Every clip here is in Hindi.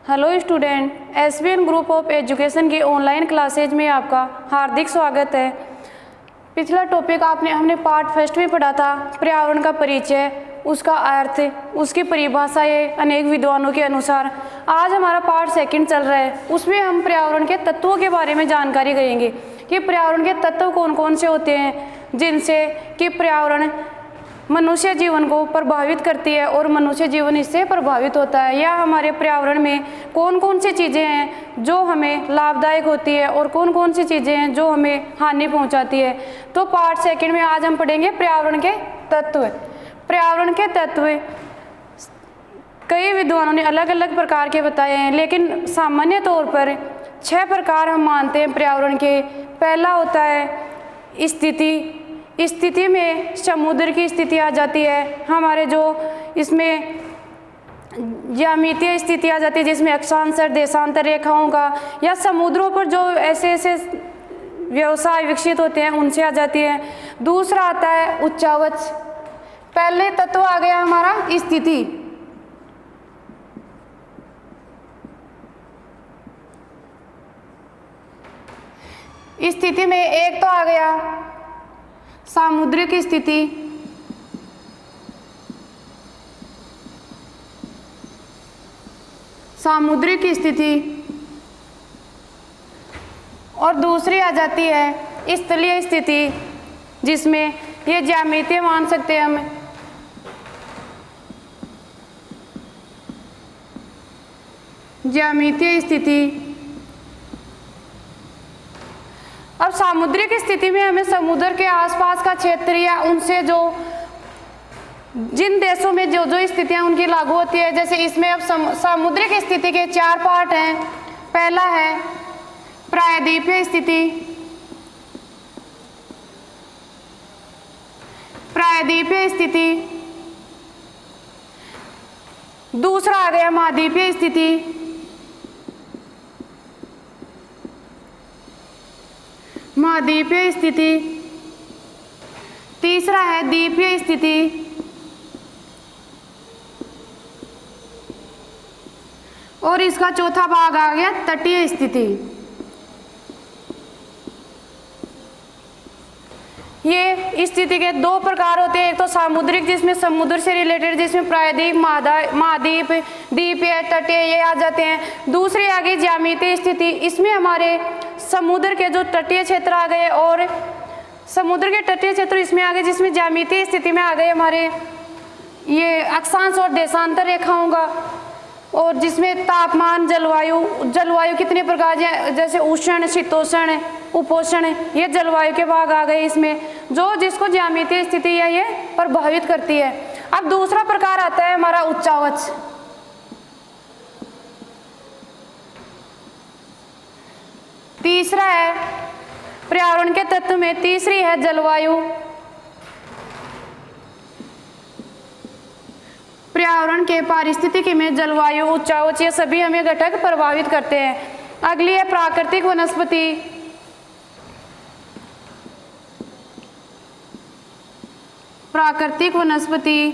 Hello student, SBN group of education की ऑनलाइन क्लासेज में आपका हार्दिक स्वागत है। पिछला टॉपिक हमने पार्ट फर्स्ट में पढ़ा था पर्यावरण का परिचय, उसका अर्थ, उसकी परिभाषाएं अनेक विद्वानों के अनुसार। आज हमारा पार्ट सेकंड चल रहा है, उसमें हम पर्यावरण के तत्वों के बारे में जानकारी करेंगे कि पर्यावरण के तत्व कौन कौन से होते हैं जिनसे कि पर्यावरण मनुष्य जीवन को प्रभावित करती है और मनुष्य जीवन इससे प्रभावित होता है, या हमारे पर्यावरण में कौन कौन सी चीज़ें हैं जो हमें लाभदायक होती है और कौन कौन सी चीज़ें हैं जो हमें हानि पहुंचाती है। तो पार्ट सेकंड में आज हम पढ़ेंगे पर्यावरण के तत्व। पर्यावरण के तत्व कई विद्वानों ने अलग अलग प्रकार के बताए हैं, लेकिन सामान्य तौर पर 6 प्रकार हम मानते हैं पर्यावरण के। पहला होता है स्थिति। स्थिति में समुद्र की स्थिति आ जाती है, हमारे जो इसमें ज्यामितीय स्थिति आ जाती है जिसमें अक्षांतर देशांतर रेखाओं का, या समुद्रों पर जो ऐसे ऐसे व्यवसाय विकसित होते हैं उनसे आ जाती है। दूसरा आता है उच्चावच। पहले तत्व आ गया हमारा स्थिति। स्थिति में एक तो आ गया सामुद्रिक स्थिति। सामुद्रिक स्थिति और दूसरी आ जाती है स्थलीय स्थिति, जिसमें ये ज्यामितीय मान सकते हैं हम। ज्यामितीय स्थिति। अब सामुद्रिक स्थिति में हमें समुद्र के आसपास का क्षेत्र या उनसे जो जिन देशों में जो जो स्थितियां उनकी लागू होती है, जैसे इसमें अब सामुद्रिक स्थिति के 4 पार्ट हैं। पहला है प्रायद्वीपीय स्थिति। प्रायद्वीपीय स्थिति। दूसरा आ गया महाद्वीपीय स्थिति। महाद्वीपीय स्थिति। तीसरा है द्वीपीय स्थिति। और इसका चौथा भाग आ गया तटीय स्थिति। ये स्थिति के 2 प्रकार होते हैं, एक तो सामुद्रिक जिसमें समुद्र से रिलेटेड, जिसमें प्रायद्वीप, महाद्वीप, द्वीपीय, तटीय ये आ जाते हैं। दूसरी आ गई ज्यामितीय स्थिति। इसमें हमारे समुद्र के जो तटीय क्षेत्र आ गए और समुद्र के तटीय क्षेत्र इसमें आ गए, जिसमें ज्यामितीय स्थिति में आ गए हमारे ये अक्षांश और देशांतर रेखाओं का, और जिसमें तापमान, जलवायु कितने प्रकार जैसे उष्ण, शीतोष्ण, उपोष्ण, ये जलवायु के भाग आ गए इसमें, जो जिसको ज्यामितीय स्थिति है ये प्रभावित करती है। अब दूसरा प्रकार आता है हमारा उच्चावच। तीसरा है पर्यावरण के तत्व में तीसरी है जलवायु। पर्यावरण के पारिस्थितिकी में जलवायु, उच्चावच ये सभी हमें घटक प्रभावित करते हैं। अगली है प्राकृतिक वनस्पति। प्राकृतिक वनस्पति।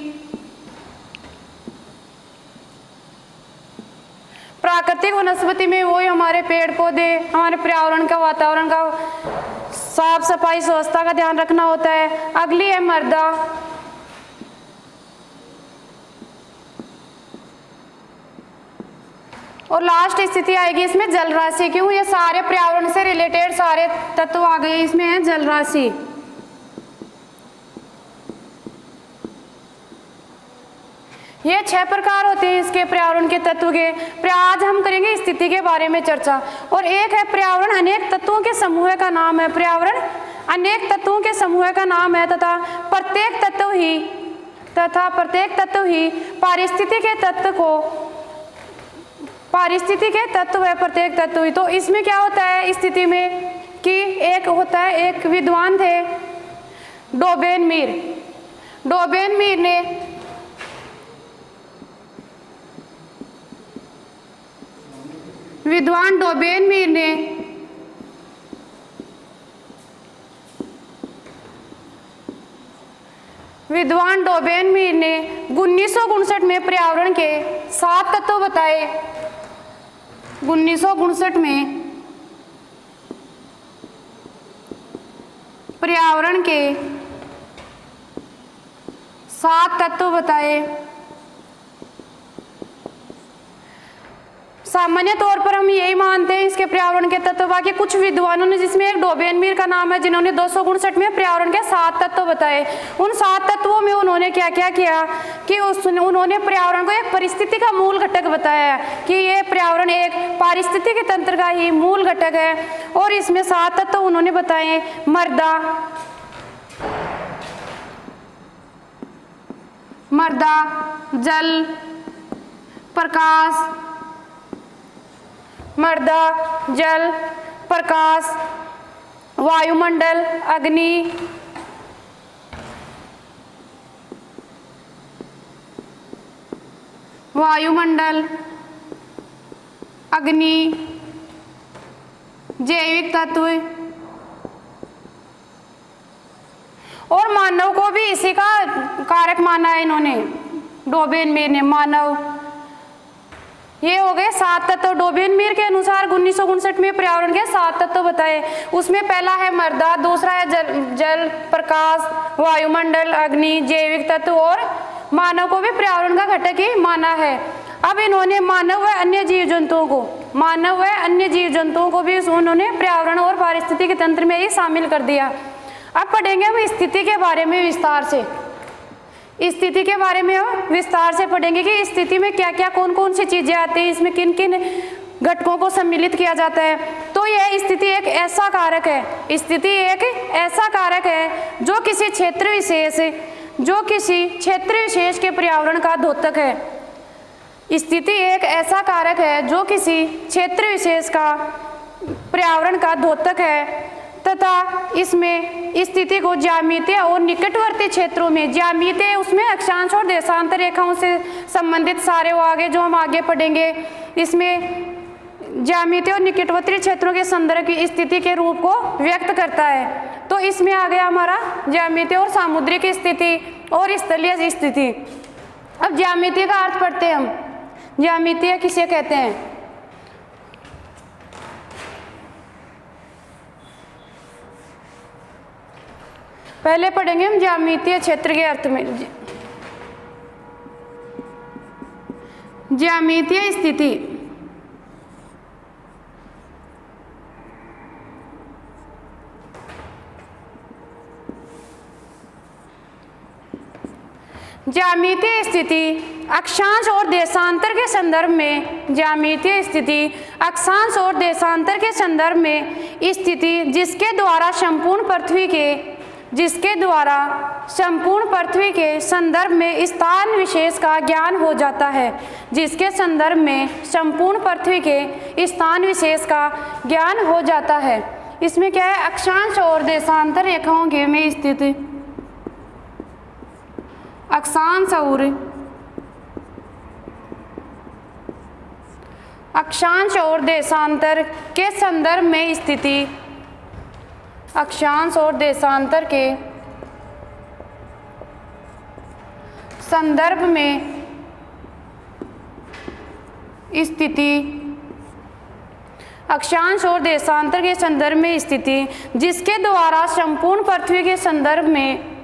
प्राकृतिक वनस्पति में वही हमारे पेड़ पौधे, हमारे पर्यावरण का, वातावरण का साफ सफाई, स्वच्छता का ध्यान रखना होता है। अगली है मृदा। और लास्ट स्थिति आएगी इसमें जल राशि। क्यों? ये सारे पर्यावरण से रिलेटेड सारे तत्व आ गए, इसमें है जल राशि। ये 6 प्रकार होते हैं इसके पर्यावरण के तत्व के। आज हम करेंगे स्थिति के बारे में चर्चा। और एक है पर्यावरण अनेक तत्वों के समूह का नाम है। पर्यावरण अनेक तत्वों के समूह का नाम है तथा प्रत्येक तत्व ही पारिस्थितिक के तत्व है। प्रत्येक तत्व ही। तो इसमें क्या होता है स्थिति में कि एक होता है, एक विद्वान थे डोबेनमीर। डोबेनमीर ने विद्वान डोबेनमीर ने 1959 में पर्यावरण के 7 तत्व बताए। 1959 में पर्यावरण के 7 तत्व बताए। सामान्य तौर पर हम यही मानते हैं इसके पर्यावरण के तत्व। बाकी कुछ विद्वानों ने, जिसमें एक डोबेनमीर का नाम है, जिन्होंने 259 में पर्यावरण के 7 तत्व बताए। उन 7 तत्वों में उन्होंने क्या क्या किया कि उन्होंने पर्यावरण को एक परिस्थिति का मूल घटक बताया कि ये पर्यावरण एक पारिस्थितिकी तंत्र का ही मूल घटक है। और इसमें 7 तत्व उन्होंने बताए: मृदा, जल, प्रकाश, मृदा, जल, प्रकाश, वायुमंडल, अग्नि, जैविक तत्व। और मानव को भी इसी का कारक माना है इन्होंने, डोबेनमीर ने। मानव, ये हो गए 7 तत्व। डोबेनमीर के अनुसार 1959 में पर्यावरण के 7 तत्व बताए। उसमें पहला है मृदा, दूसरा है जल, प्रकाश, वायुमंडल, अग्नि, जैविक तत्व, और मानव को भी पर्यावरण का घटक ही माना है। अब इन्होंने मानव व अन्य जीव जंतुओं को भी उन्होंने पर्यावरण और पारिस्थितिकी तंत्र में ही शामिल कर दिया। अब पढ़ेंगे हम स्थिति के बारे में विस्तार से। स्थिति के बारे में हम विस्तार से पढ़ेंगे कि स्थिति में क्या क्या, कौन कौन सी चीजें आती हैं, इसमें किन किन घटकों को सम्मिलित किया जाता है। तो यह स्थिति एक ऐसा कारक है, स्थिति एक ऐसा कारक है जो किसी क्षेत्र विशेष के पर्यावरण का द्योतक है। स्थिति एक ऐसा कारक है जो किसी क्षेत्र विशेष का पर्यावरण का द्योतक है तथा इसमें स्थिति को ज्यामितीय और निकटवर्ती क्षेत्रों में, ज्यामितीय उसमें अक्षांश और देशांतर रेखाओं से संबंधित सारे वो आगे जो हम आगे पढ़ेंगे, इसमें ज्यामितीय और निकटवर्ती क्षेत्रों के संदर्भ की स्थिति के रूप को व्यक्त करता है। तो इसमें आ गया हमारा ज्यामितीय और सामुद्रिक स्थिति और स्थलीय स्थिति। अब ज्यामितीय का अर्थ पढ़ते हैं हम। ज्यामितीय किसे कहते हैं? पहले पढ़ेंगे हम ज्यामितीय क्षेत्र के अर्थ में। ज्यामितीय स्थिति ज्यामितीय स्थिति अक्षांश और देशांतर के संदर्भ में, ज्यामितीय स्थिति अक्षांश और देशांतर के संदर्भ में स्थिति जिसके द्वारा संपूर्ण पृथ्वी के संदर्भ में स्थान विशेष का ज्ञान हो जाता है। जिसके संदर्भ में संपूर्ण पृथ्वी के स्थान विशेष का ज्ञान हो जाता है। इसमें क्या है? अक्षांश और देशांतर रेखाओं के में स्थिति, अक्षांश और देशांतर के संदर्भ में स्थिति, अक्षांश और देशांतर के संदर्भ में स्थिति, अक्षांश और देशांतर के संदर्भ में स्थिति जिसके द्वारा संपूर्ण पृथ्वी के संदर्भ में,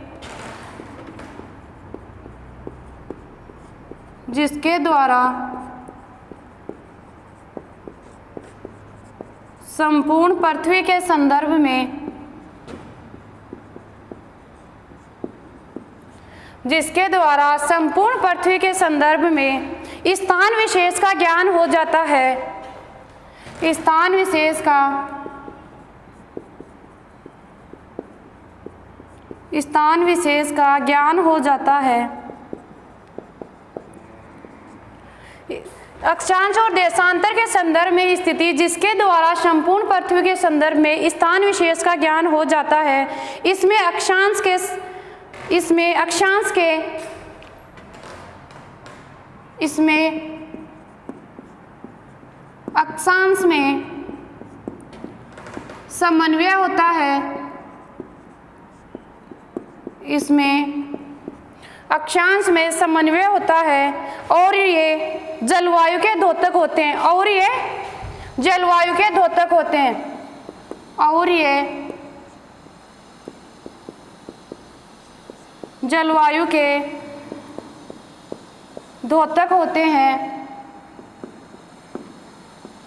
जिसके द्वारा संपूर्ण पृथ्वी के संदर्भ में, जिसके द्वारा संपूर्ण पृथ्वी के संदर्भ में स्थान विशेष का ज्ञान हो जाता है। स्थान विशेष का ज्ञान हो जाता है। अक्षांश और देशांतर के संदर्भ में स्थिति जिसके द्वारा संपूर्ण पृथ्वी के संदर्भ में स्थान विशेष का ज्ञान हो जाता है। इसमें अक्षांश में समन्वय होता है। इसमें अक्षांश में समन्वय होता है और ये जलवायु के द्योतक होते हैं। और ये जलवायु के द्योतक होते हैं, और ये जलवायु के द्योतक होते हैं।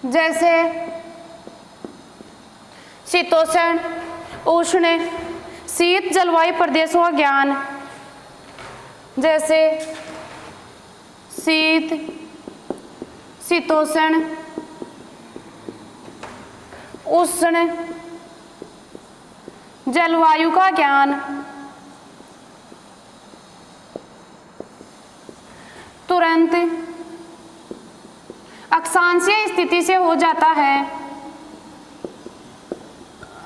जैसे शीतोष्ण, उष्ण, शीत जलवायु प्रदेशों का ज्ञान, जैसे शीत, शीतोष्ण, उष्ण जलवायु का ज्ञान। तुरंत अक्षांशीय स्थिति से हो जाता है,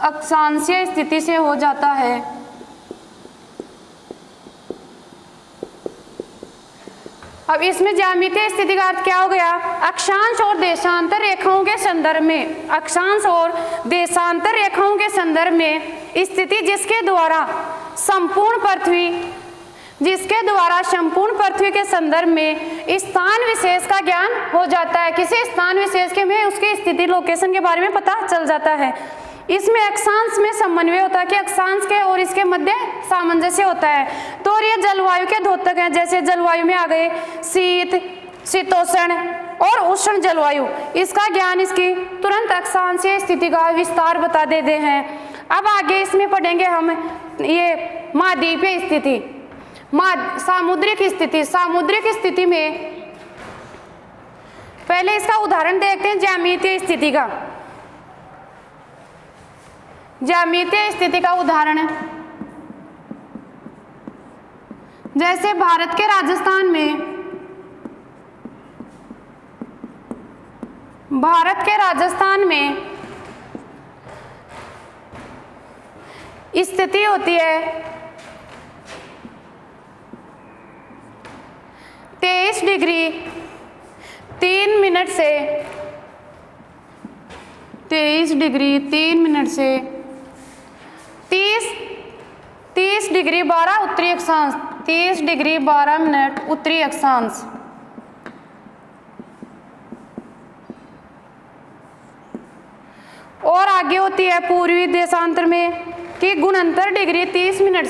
अक्षांशीय स्थिति से हो जाता है। अब इसमें ज्यामितीय स्थिति का अर्थ क्या हो गया? अक्षांश और देशांतर रेखाओं के संदर्भ में, अक्षांश और देशांतर रेखाओं के संदर्भ में स्थिति जिसके द्वारा संपूर्ण पृथ्वी के संदर्भ में स्थान विशेष का ज्ञान हो जाता है। किसी स्थान विशेष के में उसकी स्थिति लोकेशन के बारे में पता चल जाता है। इसमें अक्षांश में समन्वय होता है कि अक्षांश के और इसके मध्य सामंजस्य होता है। तो ये जलवायु के द्योतक हैं। जैसे जलवायु में आ गए शीत, शीतोष्ण और उष्ण जलवायु, इसका ज्ञान इसकी तुरंत अक्षांशीय स्थिति का विस्तार बता देते हैं। अब आगे इसमें पढ़ेंगे हम ये महाद्वीपीय स्थिति, सामुद्रिक स्थिति। सामुद्रिक स्थिति में पहले इसका उदाहरण देखते हैं ज्यामितीय स्थिति का। ज्यामितीय स्थिति का उदाहरण है, जैसे भारत के राजस्थान में स्थिति होती है 23 डिग्री 3 मिनट से 23 डिग्री 3 मिनट से 30 डिग्री 12 उत्तरी अक्षांश, 30 डिग्री 12 मिनट उत्तरी अक्षांश। और आगे होती है पूर्वी देशांतर में कि गुणंतर डिग्री 30 मिनट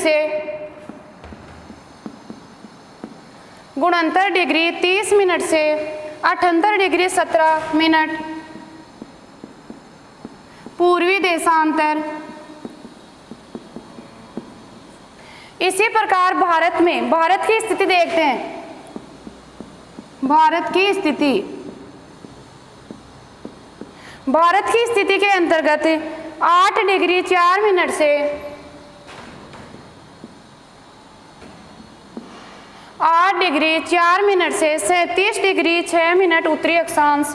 से 78 डिग्री 17 मिनट पूर्वी देशांतर। इसी प्रकार भारत की स्थिति देखते हैं। भारत की स्थिति के अंतर्गत 8 डिग्री 4 मिनट से 37 डिग्री 6 मिनट उत्तरी अक्षांश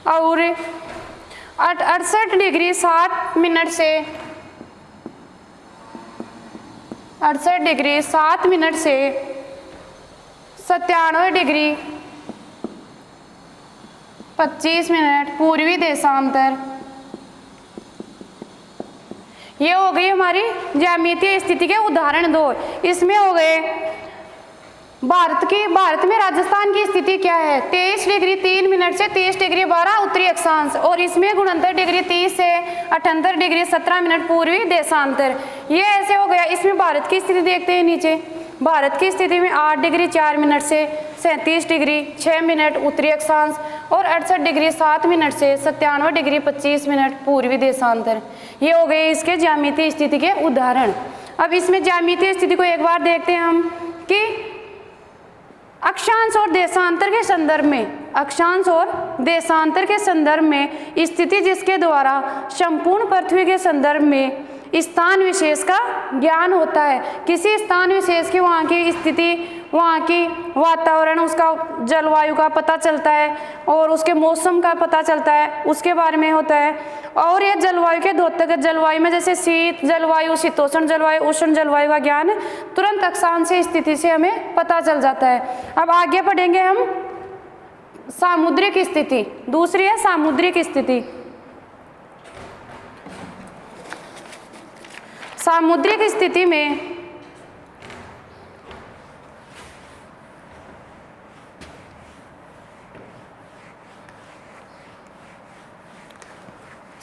और 68 डिग्री 7 मिनट से 97 डिग्री 25 मिनट पूर्वी देशांतर। ये हो गई हमारी ज्यामितीय स्थिति के उदाहरण 2। इसमें हो गए भारत में राजस्थान की स्थिति क्या है? 23 डिग्री 3 मिनट से 30 डिग्री 12 उत्तरी अक्षांश और इसमें गुणंतर डिग्री 30 से 78 डिग्री 17 मिनट पूर्वी देशांतर। ये ऐसे हो गया। इसमें भारत की स्थिति देखते हैं नीचे। भारत की स्थिति में 8 डिग्री 4 मिनट से 37 डिग्री 6 मिनट उत्तरी अक्षांश और 68 डिग्री 7 मिनट से 97 डिग्री 25 मिनट पूर्वी देशांतर। ये हो गए इसके ज्यामितीय स्थिति के उदाहरण। अब इसमें ज्यामितीय स्थिति को एक बार देखते हैं हम कि अक्षांश और देशांतर के संदर्भ में स्थिति जिसके द्वारा संपूर्ण पृथ्वी के संदर्भ में स्थान विशेष का ज्ञान होता है। किसी स्थान विशेष की वहाँ की स्थिति, वहाँ की वातावरण, उसका जलवायु का पता चलता है और उसके मौसम का पता चलता है, उसके बारे में होता है। और यह जलवायु के द्योतक जलवायु में जैसे शीत जलवायु, शीतोष्ण जलवायु, उष्ण जलवायु का ज्ञान तुरंत अक्षांशीय स्थिति से हमें पता चल जाता है। अब आगे पढ़ेंगे हम सामुद्रिक स्थिति। दूसरी है सामुद्रिक स्थिति। सामुद्रिक स्थिति में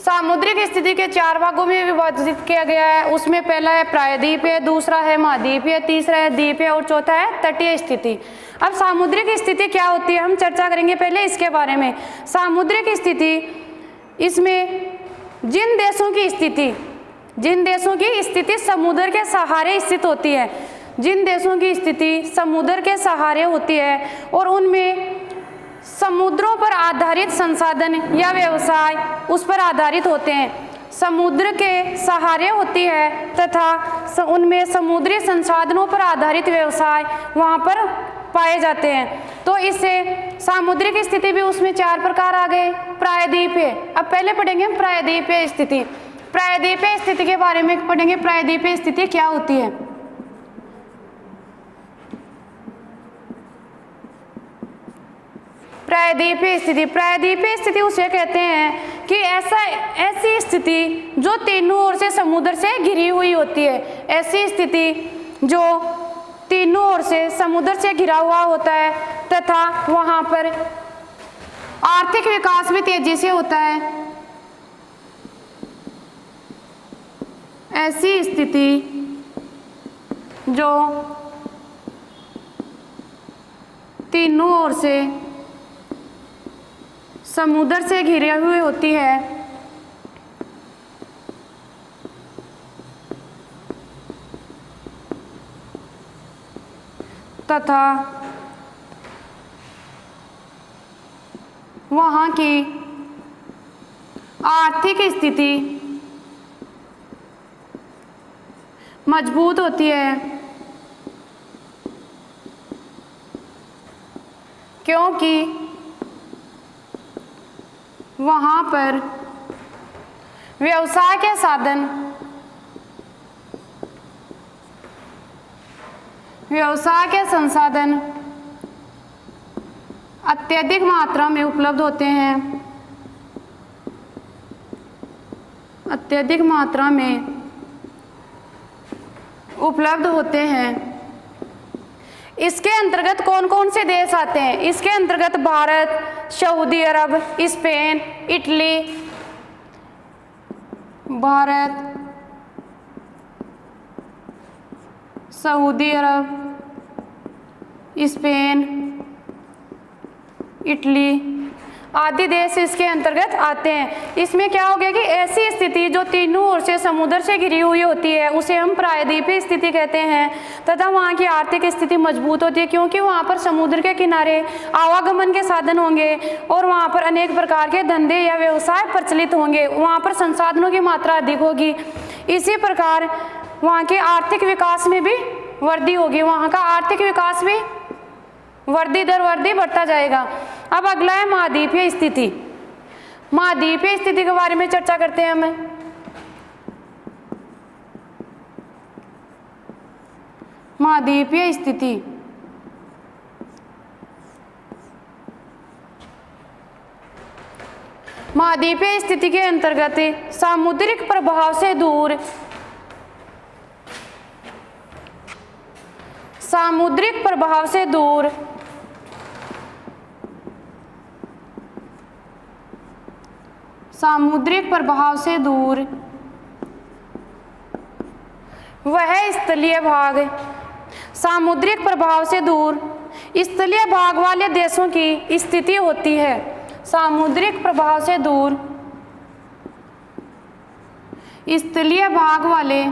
सामुद्रिक स्थिति के 4 भागों में विभाजित किया गया है। उसमें पहला है प्रायद्वीपीय, दूसरा है महाद्वीपीय, तीसरा है द्वीपीय और चौथा है तटीय स्थिति। अब सामुद्रिक स्थिति क्या होती है हम चर्चा करेंगे पहले इसके बारे में। सामुद्रिक स्थिति, इसमें जिन देशों की स्थिति समुद्र के सहारे स्थित होती है, जिन देशों की स्थिति समुद्र के सहारे होती है और उनमें समुद्रों पर आधारित संसाधन या व्यवसाय उस पर आधारित होते हैं, समुद्र के सहारे होती है तथा उनमें समुद्री संसाधनों पर आधारित व्यवसाय वहाँ पर पाए जाते हैं। तो इससे सामुद्रिक स्थिति भी उसमें 4 प्रकार आ गए। प्रायद्वीपीय, अब पहले पढ़ेंगे हम प्रायद्वीपीय स्थिति। प्रायद्वीपीय स्थिति के बारे में पढ़ेंगे, प्रायद्वीपीय स्थिति क्या होती है। प्रायद्वीपीय स्थिति उसे कहते हैं कि ऐसी स्थिति जो तीनों ओर से समुद्र से घिरी हुई होती है, ऐसी स्थिति जो तीनों ओर से समुद्र से घिरा हुआ होता है तथा वहाँ पर आर्थिक विकास भी तेजी से होता है। ऐसी स्थिति जो तीनों ओर से समुद्र से घिरे हुए होती है तथा वहाँ की आर्थिक स्थिति मजबूत होती है, क्योंकि वहाँ पर व्यवसाय के साधन, व्यवसाय के संसाधन अत्यधिक मात्रा में उपलब्ध होते हैं, अत्यधिक मात्रा में उपलब्ध होते हैं। इसके अंतर्गत कौन कौन से देश आते हैं? इसके अंतर्गत भारत, सऊदी अरब, स्पेन, इटली, भारत, सऊदी अरब, स्पेन, इटली आदि देश इसके अंतर्गत आते हैं। इसमें क्या हो गया कि ऐसी स्थिति जो तीनों ओर से समुद्र से घिरी हुई होती है उसे हम प्रायद्वीपीय स्थिति कहते हैं तथा वहाँ की आर्थिक स्थिति मजबूत होती है, क्योंकि वहाँ पर समुद्र के किनारे आवागमन के साधन होंगे और वहाँ पर अनेक प्रकार के धंधे या व्यवसाय प्रचलित होंगे, वहाँ पर संसाधनों की मात्रा अधिक होगी। इसी प्रकार वहाँ के आर्थिक विकास में भी वृद्धि होगी, वहाँ का आर्थिक विकास भी वृद्धि बढ़ता जाएगा। अब अगला है महाद्वीपीय स्थिति। महाद्वीपीय स्थिति के बारे में चर्चा करते हैं हम। महाद्वीपीय स्थिति महाद्वीपीय स्थिति के अंतर्गत सामुद्रिक प्रभाव से दूर सामुद्रिक प्रभाव से दूर सामुद्रिक प्रभाव से दूर वह स्थलीय भाग, सामुद्रिक प्रभाव से दूर स्थलीय भाग वाले देशों की स्थिति होती है। सामुद्रिक प्रभाव से दूर स्थलीय भाग वाले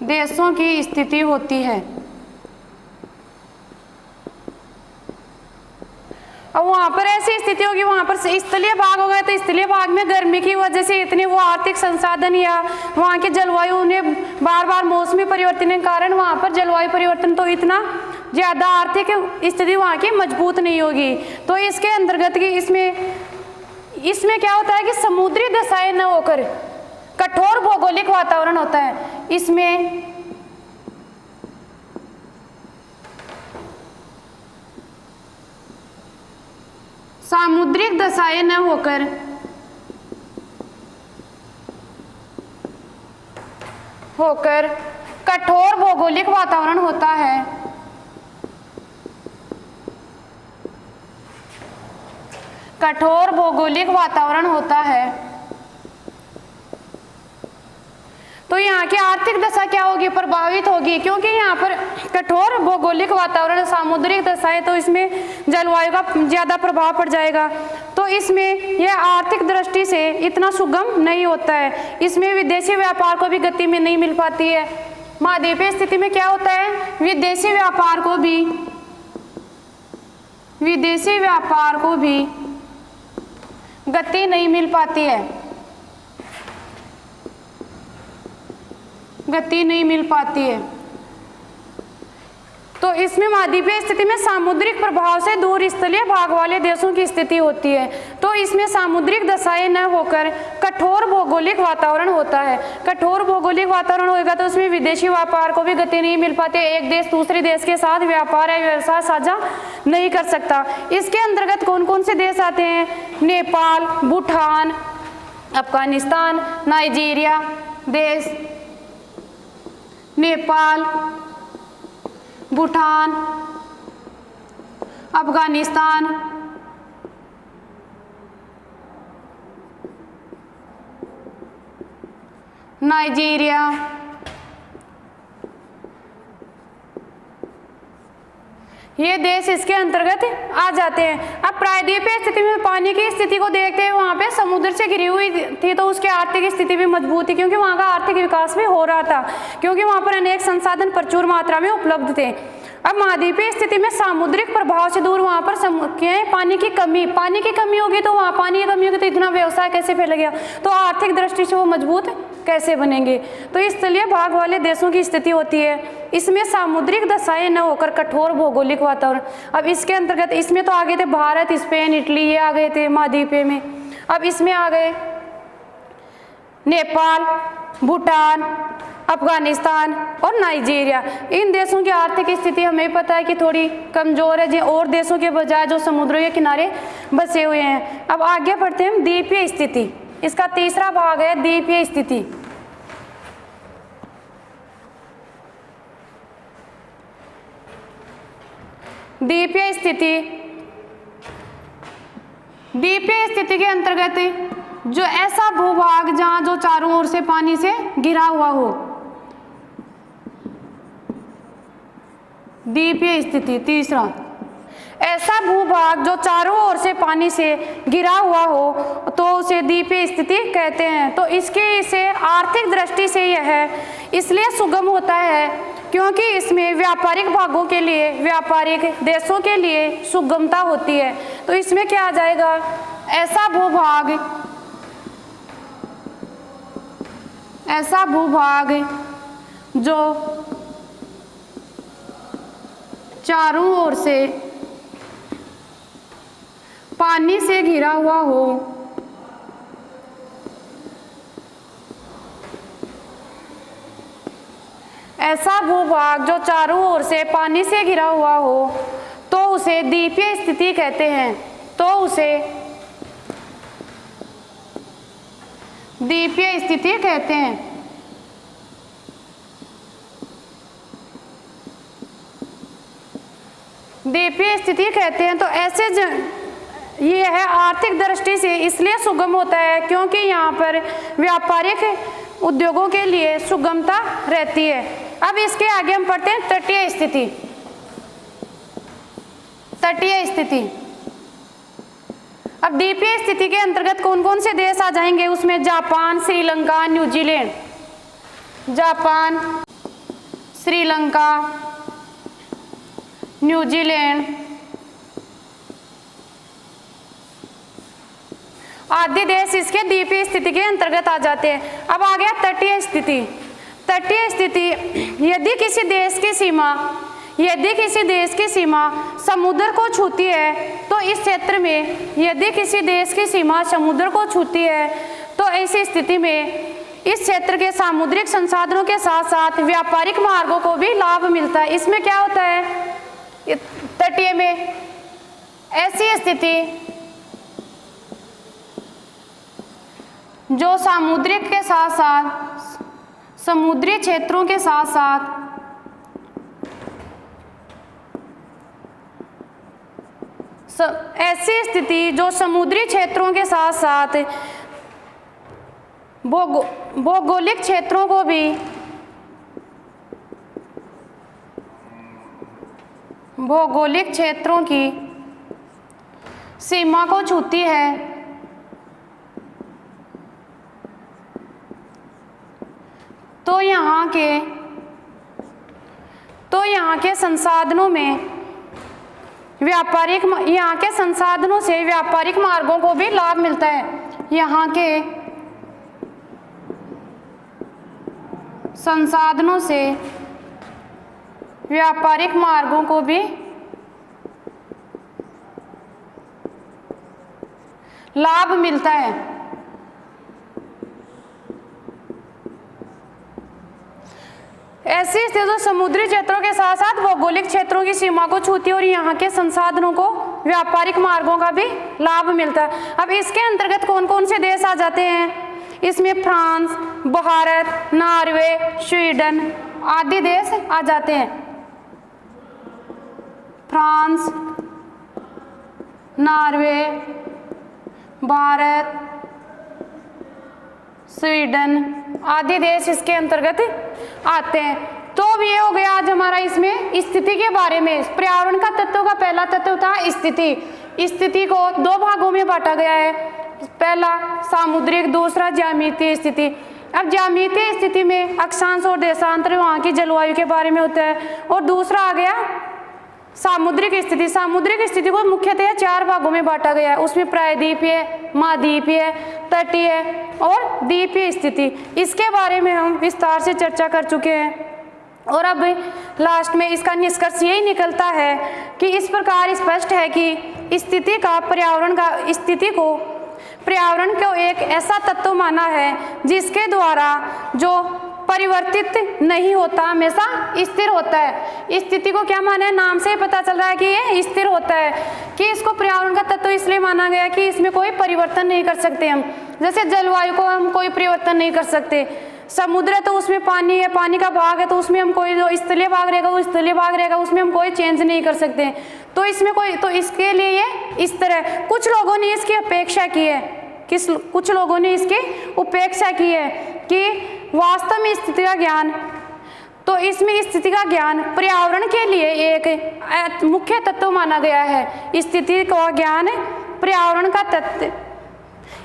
देशों की स्थिति होती है। अब वहाँ पर ऐसी स्थिति होगी, वहाँ पर स्थलीय भाग होगा तो स्थलीय भाग में गर्मी की वजह से इतने वो आर्थिक संसाधन या वहाँ के जलवायु ने बार बार मौसमी परिवर्तन के कारण वहाँ पर जलवायु परिवर्तन तो इतना ज़्यादा आर्थिक स्थिति वहाँ की मजबूत नहीं होगी। तो इसके अंतर्गत की इसमें क्या होता है कि समुद्री दशाएं न होकर कठोर भौगोलिक वातावरण होता है। इसमें सामुद्रिक दशाएं न होकर कठोर भौगोलिक वातावरण होता है कठोर भौगोलिक वातावरण होता है तो यहाँ की आर्थिक दशा क्या होगी, प्रभावित होगी, क्योंकि यहाँ पर कठोर भौगोलिक वातावरण, सामुद्रिक दशा है तो इसमें जलवायु का ज़्यादा प्रभाव पड़ जाएगा। तो इसमें यह आर्थिक दृष्टि से इतना सुगम नहीं होता है, इसमें विदेशी व्यापार को भी गति में नहीं मिल पाती है। महाद्वीपीय स्थिति में क्या होता है, विदेशी व्यापार को भी गति नहीं मिल पाती है, गति नहीं मिल पाती है। तो इसमें महाद्वीपीय स्थिति में सामुद्रिक प्रभाव से दूर स्थलीय भाग वाले देशों की स्थिति होती है। तो इसमें सामुद्रिक दशाएं न होकर कठोर भौगोलिक वातावरण होता है। कठोर भौगोलिक वातावरण होगा तो उसमें विदेशी व्यापार को भी गति नहीं मिल पाती, एक देश दूसरे देश के साथ व्यापार या व्यवसाय साझा नहीं कर सकता। इसके अंतर्गत कौन कौन से देश आते हैं, नेपाल, भूटान, अफगानिस्तान, नाइजीरिया देश, नेपाल, भूटान, अफगानिस्तान, नाइजीरिया, ये देश इसके अंतर्गत आ जाते हैं। अब प्रायद्वीपीय स्थिति में पानी की स्थिति को देखते हैं, वहाँ पे समुद्र से घिरी हुई थी तो उसकी आर्थिक स्थिति भी मजबूत थी, क्योंकि वहाँ का आर्थिक विकास भी हो रहा था, क्योंकि वहाँ पर अनेक संसाधन प्रचुर मात्रा में उपलब्ध थे। अब महाद्वीपीय स्थिति में सामुद्रिक प्रभाव से दूर वहाँ पर पानी की कमी होगी, तो वहाँ पानी की कमी होगी तो इतना व्यवसाय कैसे फैलेगा, तो आर्थिक दृष्टि से वो मजबूत कैसे बनेंगे। तो इस स्थलीय भाग वाले देशों की स्थिति होती है, इसमें सामुद्रिक दशाएं न होकर कठोर भौगोलिक वातावरण। अब इसके अंतर्गत इसमें तो आ गए थे भारत, स्पेन, इटली, ये आ गए थे महाद्वीपीय में। अब इसमें आ गए नेपाल, भूटान, अफगानिस्तान और नाइजीरिया। इन देशों की आर्थिक स्थिति हमें पता है कि थोड़ी कमजोर है जी, और देशों के बजाय जो समुद्रों के किनारे बसे हुए हैं। अब आगे बढ़ते हैं द्वीपीय स्थिति, इसका तीसरा भाग है द्वीपीय स्थिति। द्वीपीय स्थिति के अंतर्गत जो ऐसा भूभाग जहां जो चारों ओर से पानी से घिरा हुआ हो, द्वीपीय स्थिति तीसरा, ऐसा भूभाग जो चारों ओर से पानी से घिरा हुआ हो तो उसे द्वीपीय स्थिति कहते हैं। तो इसे आर्थिक दृष्टि से यह इसलिए सुगम होता है क्योंकि इसमें व्यापारिक भागों के लिए, व्यापारिक देशों के लिए सुगमता होती है। तो इसमें क्या आ जाएगा, ऐसा भूभाग जो चारों ओर से पानी से घिरा हुआ हो, ऐसा भूभाग जो चारों ओर से पानी से घिरा हुआ हो तो उसे द्वीपीय स्थिति कहते हैं। तो उसे द्वीपीय स्थिति कहते हैं। द्वीपीय स्थिति कहते हैं। तो ऐसे ये है आर्थिक दृष्टि से इसलिए सुगम होता है क्योंकि यहाँ पर व्यापारिक उद्योगों के लिए सुगमता रहती है। अब इसके आगे हम पढ़ते हैं तटीय स्थिति। तटीय स्थिति, अब द्वीपीय स्थिति के अंतर्गत कौन कौन से देश आ जाएंगे, उसमें Japan, Sri Lanka, New Zealand, Japan, Sri Lanka, New Zealand आदि देश इसके द्वीपीय स्थिति के अंतर्गत आ जाते हैं। अब आ गया तटीय स्थिति। तटीय स्थिति, यदि किसी देश की सीमा समुद्र को छूती है तो इस क्षेत्र में, यदि किसी देश की सीमा समुद्र को छूती है तो ऐसी स्थिति में इस क्षेत्र के सामुद्रिक संसाधनों के साथ साथ व्यापारिक मार्गों को भी लाभ मिलता है। इसमें क्या होता है, तटीय में ऐसी स्थिति जो सामुद्रिक के साथ साथ समुद्री क्षेत्रों के साथ साथ ऐसी स्थिति जो समुद्री क्षेत्रों के साथ साथ भौगोलिक क्षेत्रों को भी भौगोलिक क्षेत्रों की सीमा को छूती है, तो यहाँ के संसाधनों से व्यापारिक मार्गों को भी लाभ मिलता है। यहाँ के संसाधनों से व्यापारिक मार्गों को भी लाभ मिलता है। ऐसी स्थिति समुद्री क्षेत्रों के साथ साथ भौगोलिक क्षेत्रों की सीमा को छूती है और यहाँ के संसाधनों को व्यापारिक मार्गों का भी लाभ मिलता है। अब इसके अंतर्गत कौन कौन से देश आ जाते हैं? इसमें फ्रांस, भारत, नॉर्वे, स्वीडन आदि देश आ जाते हैं। फ्रांस, नॉर्वे, भारत, स्वीडन आदि देश इसके अंतर्गत आते हैं। तो अब ये हो गया आज हमारा इसमें स्थिति के बारे में। पर्यावरण का तत्व का पहला तत्व था स्थिति। स्थिति को दो भागों में बांटा गया है, पहला सामुद्रिक, दूसरा ज्यामितीय स्थिति। अब ज्यामितीय स्थिति में अक्षांश और देशांतर वहाँ की जलवायु के बारे में होता है, और दूसरा आ गया सामुद्रिक स्थिति। सामुद्रिक स्थिति को मुख्यतः चार भागों में बांटा गया है, उसमें प्रायद्वीपीय, महाद्वीपीय, तटीय और द्वीपीय स्थिति। इसके बारे में हम विस्तार से चर्चा कर चुके हैं, और अब लास्ट में इसका निष्कर्ष यही निकलता है कि इस प्रकार स्पष्ट है कि स्थिति पर्यावरण को एक ऐसा तत्व माना है जिसके द्वारा जो परिवर्तित नहीं होता, हमेशा स्थिर होता है। स्थिति को क्या माना है? नाम से ही पता चल रहा है कि ये स्थिर होता है, कि इसको पर्यावरण का तत्व इसलिए माना गया कि इसमें कोई परिवर्तन नहीं कर सकते हम। जैसे जलवायु को हम कोई परिवर्तन नहीं कर सकते, समुद्र है तो उसमें पानी है, पानी का भाग है तो उसमें हम कोई, जो स्थलीय भाग रहेगा वो स्थलीय भाग रहेगा, उसमें हम कोई चेंज नहीं कर सकते। तो इसमें कोई, तो इसके लिए ये इस तरह कुछ लोगों ने इसकी अपेक्षा की है, कुछ लोगों ने इसकी उपेक्षा की है कि वास्तव में स्थिति का ज्ञान, तो इसमें स्थिति का ज्ञान पर्यावरण के लिए एक मुख्य तत्व माना गया है। स्थिति का ज्ञान पर्यावरण का तत्व,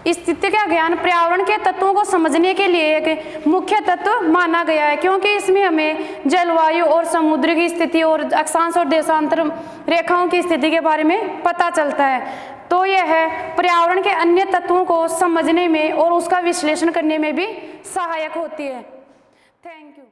स्थिति का ज्ञान पर्यावरण के तत्वों को समझने के लिए एक मुख्य तत्व माना गया है, क्योंकि इसमें हमें जलवायु और समुद्र की स्थिति और अक्षांश और देशांतर रेखाओं की स्थिति के बारे में पता चलता है। तो यह पर्यावरण के अन्य तत्वों को समझने में और उसका विश्लेषण करने में भी सहायक होती है। Thank you.